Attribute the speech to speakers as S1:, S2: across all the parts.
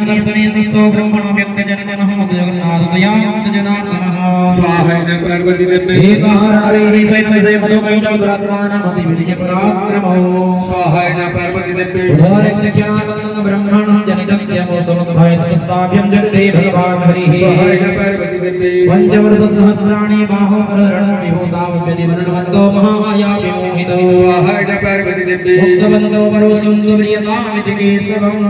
S1: दर्शनेतो ब्रह्मणो व्यक्तजनजनः जगन्नाथतया जनार्दनः
S2: स्वाहाय पार्वती देवी
S1: देवाहरणैः सहितैः मधुकैटवदुरात्मानमतिविजयपराक्रमो स्वाहाय
S2: पार्वती देवी
S1: उदारज्ञानन्दं ब्रह्मणं जनितज्ञमो समुद्धाय तपस्ताभ्यं जगते भगवान् हरिः
S2: स्वाहाय पार्वती देवी
S1: पञ्चवर्षसहस्राणि बाहो प्रहरणो विभूताव्यतिवर्णवन्तो महामाया विमोहितो
S2: स्वाहाय पार्वती देवी
S1: मुक्तवन्तो वरोसुन्दो प्रियतामिति केशवम्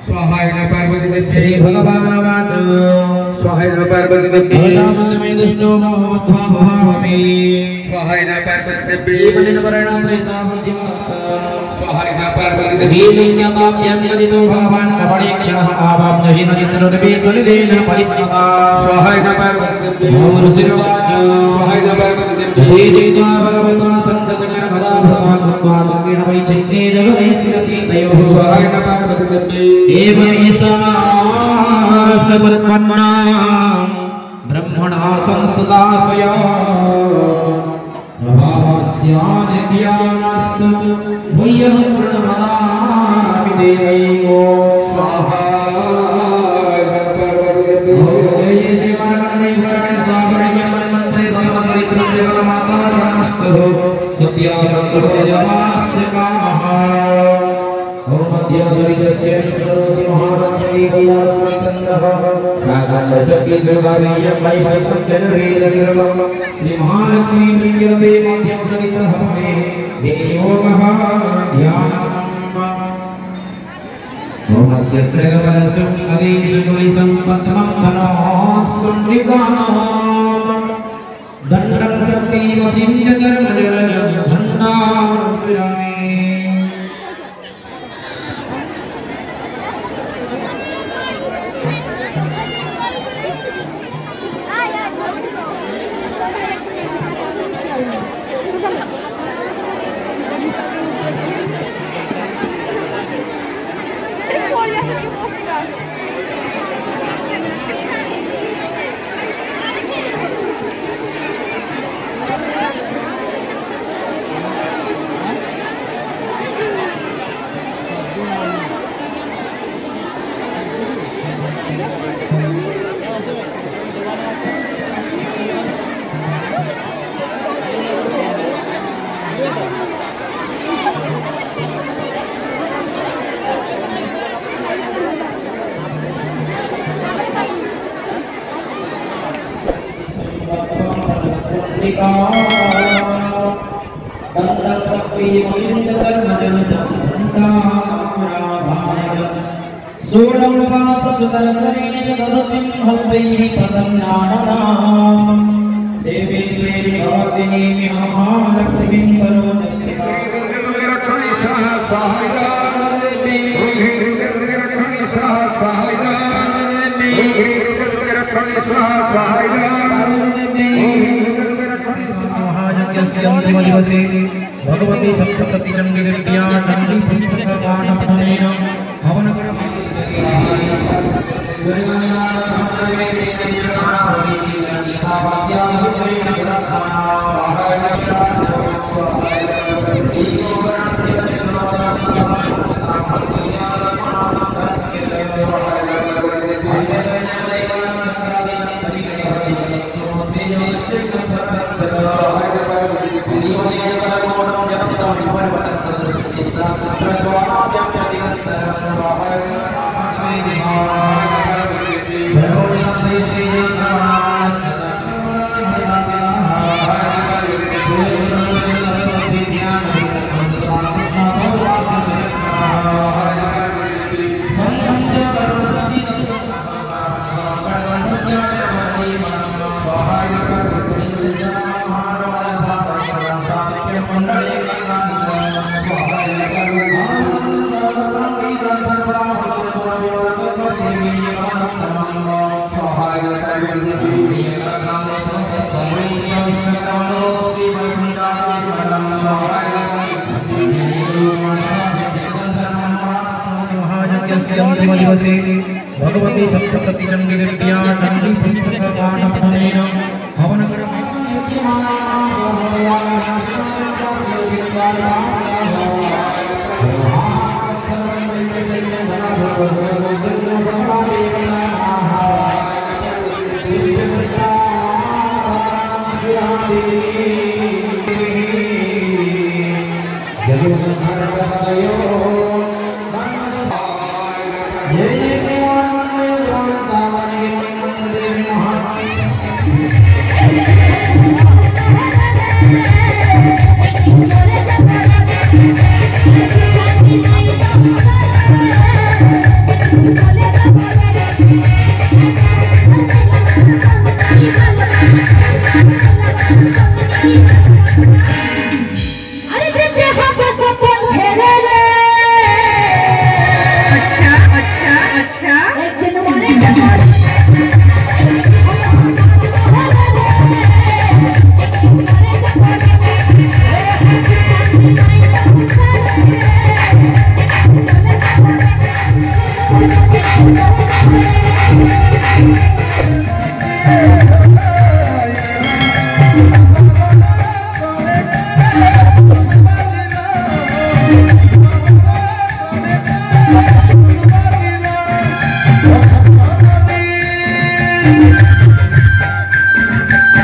S2: स्वाहाय पार्वती देवी
S1: श्री भगवान् वाच
S2: स्वाहाय पार्वती देवी
S1: भवतामन्मय दुष्टो मोहवद्वा भवामि
S2: स्वाहाय पार्वती देवी
S1: जीवनिर्वरणात्रैतावदिवत्
S2: स्वाहाय पार्वती देवी
S1: वीलिङ्गताभ्यं यदितो भगवान् कपणेक्षणः आवाप्नहीनचित्रनिर्वेशनिदेन परिप्लुता
S2: स्वाहाय पार्वती देवी
S1: ऋषिर्वाच
S2: स्वाहाय पार्वती देवी
S1: वेदित्वा भगवता सन्तचक्रगदा भगवा कृत्वा चक्रेण वैचित्रे जगमे शिरसीतयोः
S2: स्वाहाय पार्वती देवी
S1: एवमेषा सपत्पन्ना ब्रह्मणा संस्तुता स्वया प्रभावस्यादिव्यास्तु भूयः शरणमदामि देवैको स्वाहा जय श्री मार्कण्डेय पुराणे स्वाभरणीय मन्त्रे भगवद्चरित्रं जगन्माता प्रणमस्तु सत्यासंतो यजमानस्य कामः ओम मध्यमधुरिकस्य विष्णुरोसि महालक्ष्मी कल्याणस्मै चन्दः साकालशक्ति दुर्गावेयं वैभवं जनवेदशिरवं श्री महालक्ष्मी प्रीत्यर्थे मध्यमचरित्रहवने विनियोगः ध्यानम् ओमस्य श्रेयपरशुं नदीषु कुलिसम्पत्मं धनोस्कुण्डिकाः दण्डं शक्तिवसिं च चर्मजलजं धन्नास्मिरामि सुदर्शनेन ददतिं हस्तैः प्रसन्नाननां सेवे श्री भगवद्दिनीमि महालक्ष्मीं सरोजस्थितां महायज्ञस्य अन्तिमदिवसे भगवती सप्तशती चण्डीदेव्या चण्डीपुस्तकपाठपठनेन हवनकर्मणि दिवसे भगवती सप्तशती चण्डीदेव्या चण्डीपुस्तकपाठपठनेन हवनकर्मणि जय जय श्री महामाया पुराण सामान्य मंत्र देवी महामाया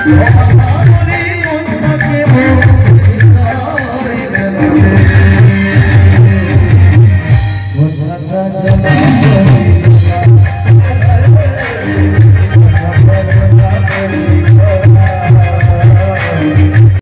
S3: Oh,